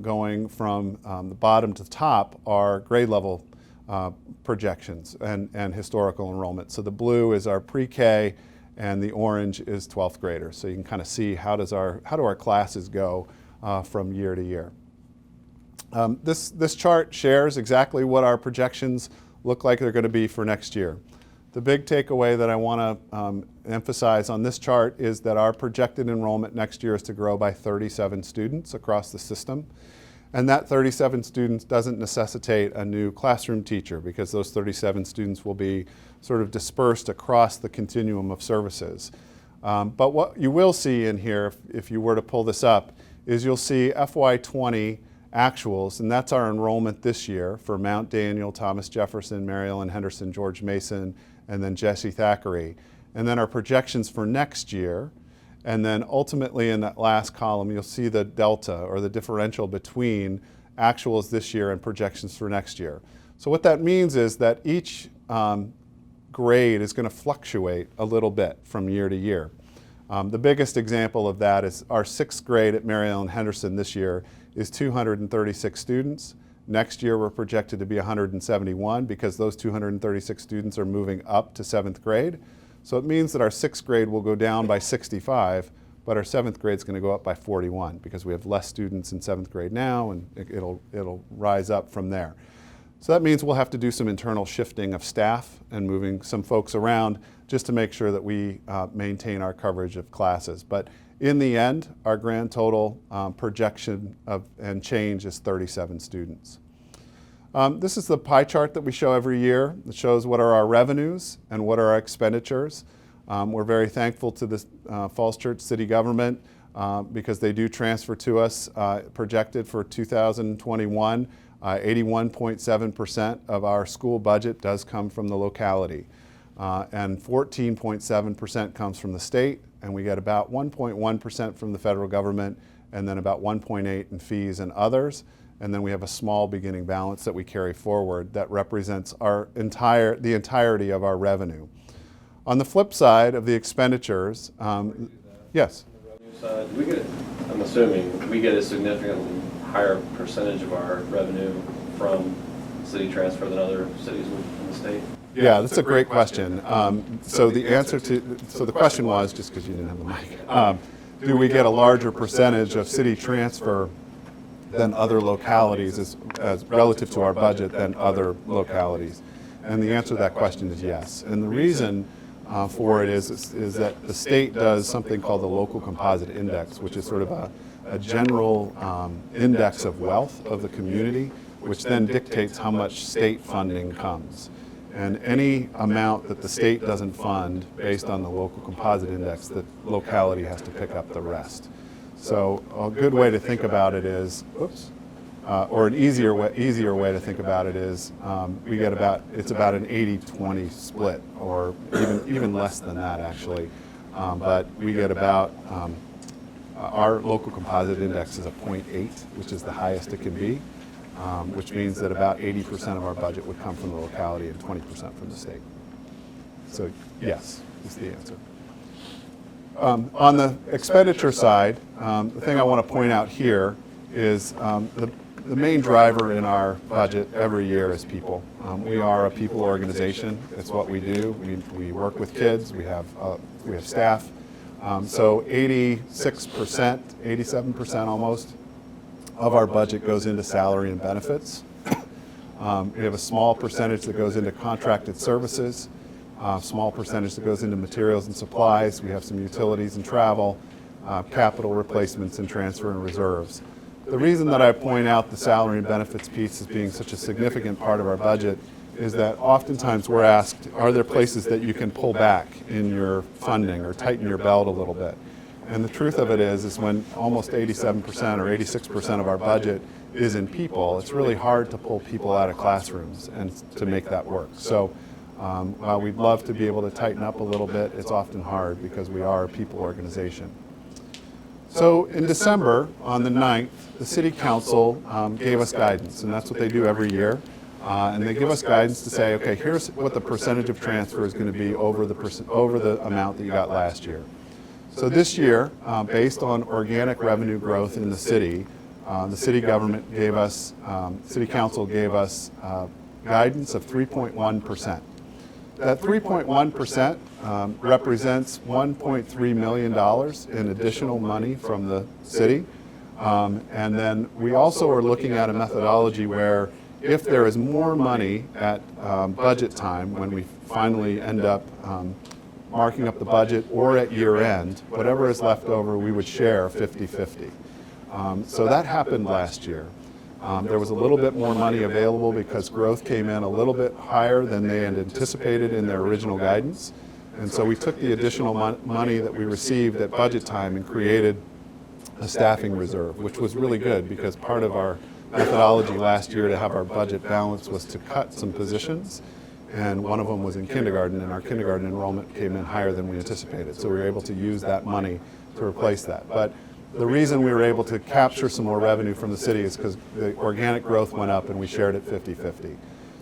Going from the bottom to the top are grade level projections and historical enrollment. So the blue is our pre-K and the orange is 12th graders. So you can kind of see how do our classes go from year to year. This chart shares exactly what our projections look like they're going to be for next year. The big takeaway that I want to emphasize on this chart is that our projected enrollment next year is to grow by 37 students across the system. And that 37 students doesn't necessitate a new classroom teacher because those 37 students will be sort of dispersed across the continuum of services. But what you will see in here, if you were to pull this up, is you'll see FY20 actuals, and that's our enrollment this year for Mount Daniel, Thomas Jefferson, Mary Ellen Henderson, George Mason, and then Jesse Thackeray. And then our projections for next year, and then ultimately in that last column you'll see the delta or the differential between actuals this year and projections for next year. So what that means is that each grade is going to fluctuate a little bit from year to year. The biggest example of that is our 6th grade at Mary Ellen Henderson this year is 236 students. Next year we're projected to be 171 because those 236 students are moving up to 7th grade. So it means that our 6th grade will go down by 65, but our 7th grade is going to go up by 41 because we have less students in 7th grade now, and it'll rise up from there. So that means we'll have to do some internal shifting of staff and moving some folks around just to make sure that we maintain our coverage of classes. But in the end, our grand total projection and change is 37 students. This is the pie chart that we show every year. It shows what are our revenues and what are our expenditures. We're very thankful to the Falls Church City Government because they do transfer to us projected for 2021. 81.7% of our school budget does come from the locality. And 14.7% comes from the state, and we get about 1.1% from the federal government, and then about 1.8% in fees and others. And then we have a small beginning balance that we carry forward that represents the entirety of our revenue. On the flip side of the expenditures, yes? On the revenue side, I'm assuming we get a significantly higher percentage of our revenue from city transfer than other cities in the state. Yeah, that's a great question. So the question was, just because you didn't have the mic, do we get a larger percentage of city transfer than other localities as relative to our budget than other localities? And the answer to that question is yes. And the reason for it is that the state does something called the Local Composite Index, which is sort of a general index of wealth of the community, which then dictates how much state funding comes. And any amount that the state doesn't fund based on the Local Composite Index, the locality has to pick up the rest. So a good way to think about it is, or an easier way to think about it is, it's about an 80-20 split, or even less than that actually. But we get about, our Local Composite Index is a 0.8, which is the highest it can be, which means that about 80% of our budget would come from the locality and 20% from the state. So yes, is the answer. On the expenditure side, the thing I want to point out here is the main driver in our budget every year is people. We are a people organization. It's what we do. We work with kids. We have staff. So 86%, 87% almost of our budget goes into salary and benefits. We have a small percentage that goes into contracted services. Small percentage that goes into materials and supplies. We have some utilities and travel, capital replacements and transfer and reserves. The reason that I point out the salary and benefits piece as being such a significant part of our budget is that oftentimes we're asked, are there places that you can pull back in your funding or tighten your belt a little bit? And the truth of it is when almost 87% or 86% of our budget is in people, it's really hard to pull people out of classrooms and to make that work. So while we'd love to be able to tighten up a little bit, it's often hard because we are a people organization. So in December, on the 9th, the City Council gave us guidance, and that's what they do every year. And they give us guidance to say, okay, here's what the percentage of transfer is going to be over the amount that you got last year. So this year, based on organic revenue growth in the city, the city government gave us, city council gave us guidance of 3.1%. That 3.1% represents $1.3 million in additional money from the city. And then we also are looking at a methodology where if there is more money at budget time, when we finally end up marking up the budget, or at year end, whatever is left over, we would share 50-50. So that happened last year. There was a little bit more money available because growth came in a little bit higher than they had anticipated in their original guidance. And so we took the additional money that we received at budget time and created a staffing reserve, which was really good because part of our methodology last year to have our budget balance was to cut some positions, and one of them was in kindergarten, and our kindergarten enrollment came in higher than we anticipated. So we were able to use that money to replace that. But the reason we were able to capture some more revenue from the city is because the organic growth went up and we shared it 50-50.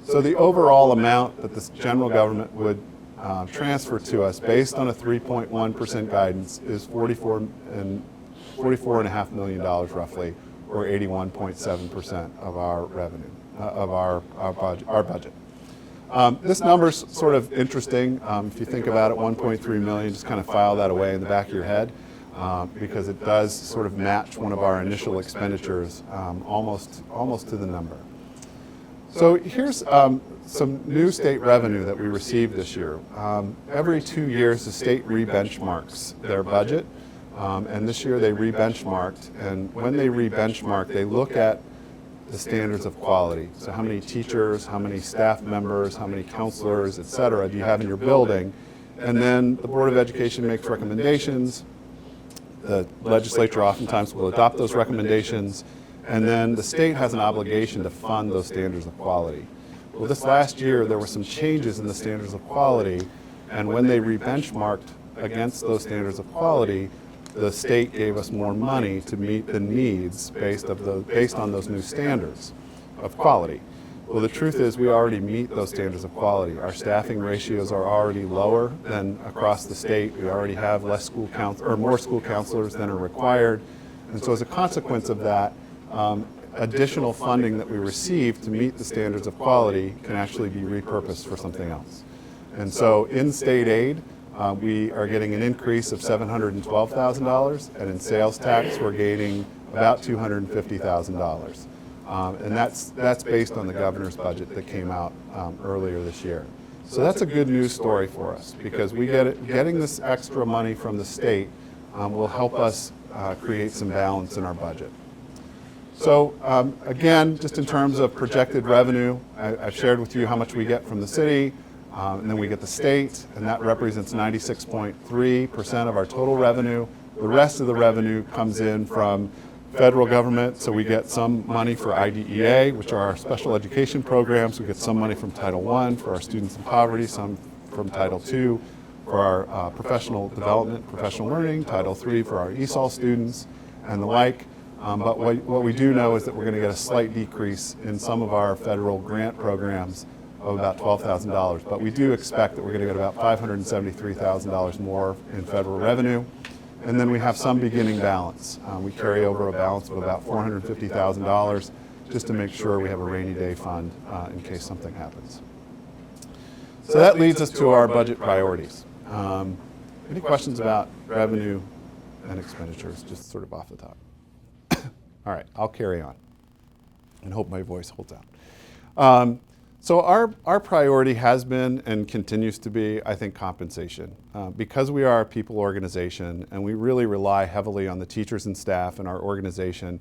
So the overall amount that the general government would transfer to us based on a 3.1% guidance is $44.5 million roughly, or 81.7% of our revenue, of our budget. This number's sort of interesting. If you think about it, 1.3 million, just kind of file that away in the back of your head because it does sort of match one of our initial expenditures almost to the number. So here's some new state revenue that we received this year. Every 2 years, the state re-benchmarks their budget. And this year they re-benchmarked, and when they re-benchmark, they look at the standards of quality. So how many teachers, how many staff members, how many counselors, et cetera, do you have in your building? And then the Board of Education makes recommendations. The legislature oftentimes will adopt those recommendations, and then the state has an obligation to fund those standards of quality. Well, this last year there were some changes in the standards of quality, and when they re-benchmarked against those standards of quality, the state gave us more money to meet the needs based on those new standards of quality. Well, the truth is we already meet those standards of quality. Our staffing ratios are already lower than across the state. We already have more school counselors than are required. And so as a consequence of that, additional funding that we receive to meet the standards of quality can actually be repurposed for something else. And so in state aid, we are getting an increase of $712,000, and in sales tax, we're gaining about $250,000. And that's based on the governor's budget that came out earlier this year. So that's a good news story for us because getting this extra money from the state will help us create some balance in our budget. So again, just in terms of projected revenue, I've shared with you how much we get from the city. And then we get the state, and that represents 96.3% of our total revenue. The rest of the revenue comes in from federal government, so we get some money for IDEA, which are our special education programs. We get some money from Title I for our students in poverty, some from Title II for our professional development, professional learning, Title III for our ESOL students, and the like. But what we do know is that we're going to get a slight decrease in some of our federal grant programs of about $12,000, but we do expect that we're going to get about $573,000 more in federal revenue. And then we have some beginning balance. We carry over a balance of about $450,000 just to make sure we have a rainy day fund in case something happens. So that leads us to our budget priorities. Any questions about revenue and expenditures, just sort of off the top? All right, I'll carry on and hope my voice holds out. So our priority has been and continues to be, I think, compensation. Because we are a people organization and we really rely heavily on the teachers and staff in our organization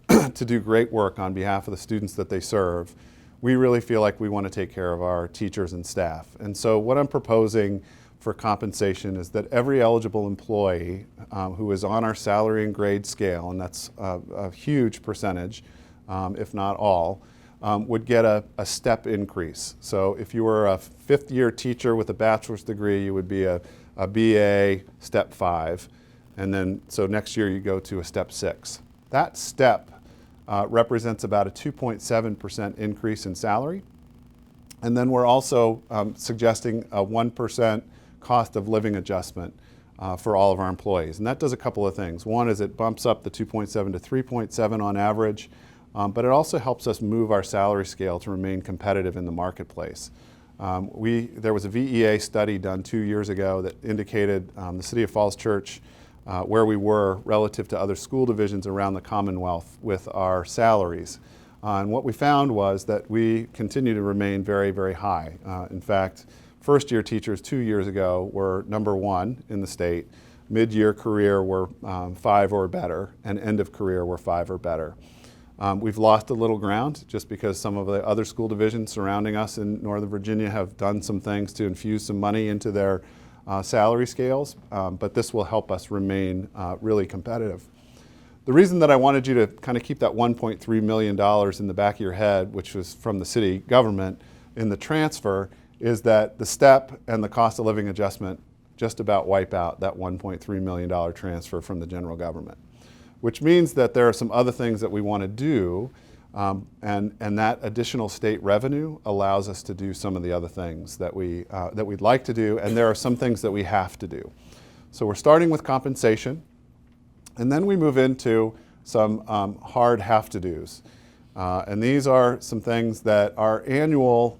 to do great work on behalf of the students that they serve, we really feel like we want to take care of our teachers and staff. And so what I'm proposing for compensation is that every eligible employee who is on our salary and grade scale, and that's a huge percentage, if not all, would get a step increase. So if you were a fifth-year teacher with a bachelor's degree, you would be a BA step 5, and then so next year you go to a step 6. That step represents about a 2.7% increase in salary, and then we're also suggesting a 1% cost of living adjustment for all of our employees. And that does a couple of things. One is it bumps up the 2.7 to 3.7 on average, but it also helps us move our salary scale to remain competitive in the marketplace. There was a VEA study done 2 years ago that indicated the City of Falls Church where we were relative to other school divisions around the Commonwealth with our salaries. And what we found was that we continue to remain very, very high. In fact, first-year teachers 2 years ago were #1 in the state. Mid-year career were 5 or better, and end of career were 5 or better. We've lost a little ground just because some of the other school divisions surrounding us in Northern Virginia have done some things to infuse some money into their salary scales, but this will help us remain really competitive. The reason that I wanted you to kind of keep that $1.3 million in the back of your head, which was from the city government in the transfer, is that the STEP and the cost of living adjustment just about wipe out that $1.3 million transfer from the general government, which means that there are some other things that we want to do, and that additional state revenue allows us to do some of the other things that we'd like to do, and there are some things that we have to do. So we're starting with compensation, and then we move into some hard have-to-dos. And these are some things that are annual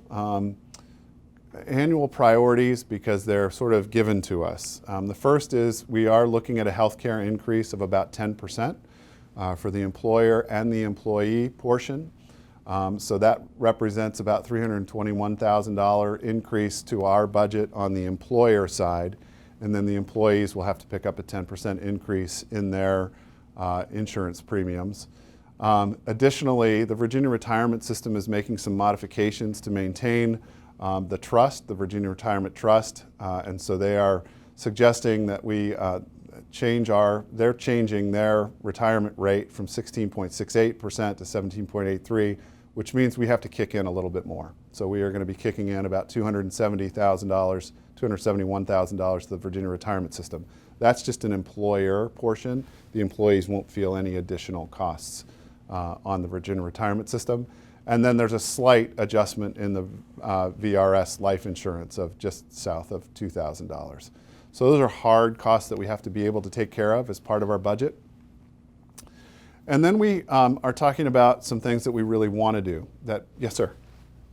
priorities because they're sort of given to us. The first is we are looking at a healthcare increase of about 10% for the employer and the employee portion. So that represents about $321,000 increase to our budget on the employer side, and then the employees will have to pick up a 10% increase in their insurance premiums. Additionally, the Virginia Retirement System is making some modifications to maintain the trust, the Virginia Retirement Trust, and so they are suggesting that we they're changing their retirement rate from 16.68% to 17.83%, which means we have to kick in a little bit more. So we are going to be kicking in about $271,000 to the Virginia Retirement System. That's just an employer portion. The employees won't feel any additional costs on the Virginia Retirement System. And then there's a slight adjustment in the VRS life insurance of just south of $2,000. So those are hard costs that we have to be able to take care of as part of our budget. And then we are talking about some things that we really want to do. Yes, sir?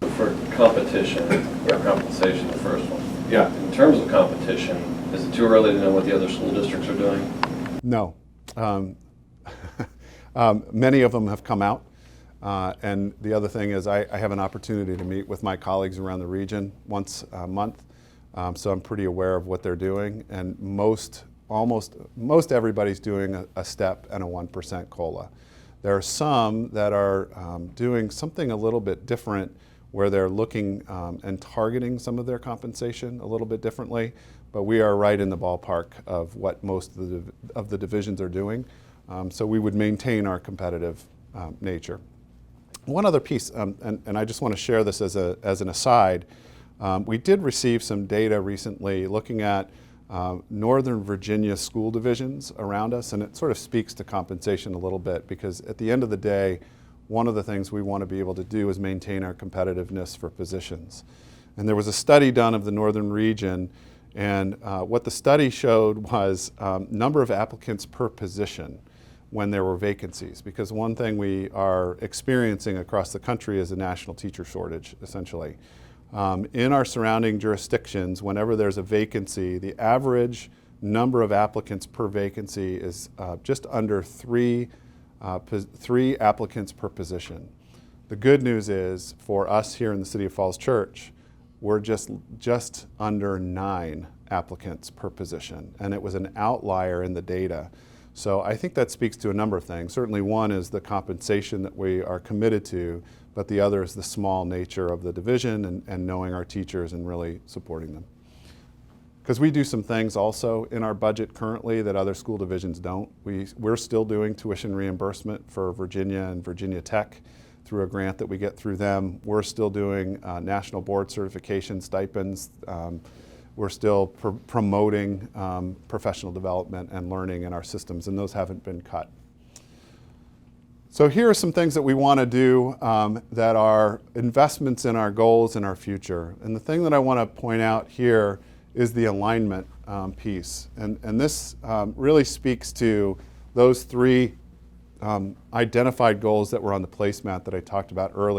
For competition, or compensation, the first one. Yeah. In terms of competition, is it too early to know what the other school districts are doing? No. Many of them have come out. And the other thing is I have an opportunity to meet with my colleagues around the region once a month. So I'm pretty aware of what they're doing. And most everybody's doing a STEP and a 1% COLA. There are some that are doing something a little bit different where they're looking and targeting some of their compensation a little bit differently. But we are right in the ballpark of what most of the divisions are doing. So we would maintain our competitive nature. One other piece, and I just want to share this as an aside, we did receive some data recently looking at Northern Virginia school divisions around us, and it sort of speaks to compensation a little bit because at the end of the day, one of the things we want to be able to do is maintain our competitiveness for positions. And there was a study done of the Northern region, and what the study showed was number of applicants per position when there were vacancies, because one thing we are experiencing across the country is a national teacher shortage, essentially. In our surrounding jurisdictions, whenever there's a vacancy, the average number of applicants per vacancy is just under three applicants per position. The good news is, for us here in the City of Falls Church, we're just under 9 applicants per position, and it was an outlier in the data. So I think that speaks to a number of things. Certainly one is the compensation that we are committed to, but the other is the small nature of the division and knowing our teachers and really supporting them. Because we do some things also in our budget currently that other school divisions don't. We're still doing tuition reimbursement for Virginia and Virginia Tech through a grant that we get through them. We're still doing national board certification stipends. We're still promoting professional development and learning in our systems, and those haven't been cut. So here are some things that we want to do that are investments in our goals and our future. And the thing that I want to point out here is the alignment piece. And this really speaks to those three identified goals that were on the placemat that I talked about earlier.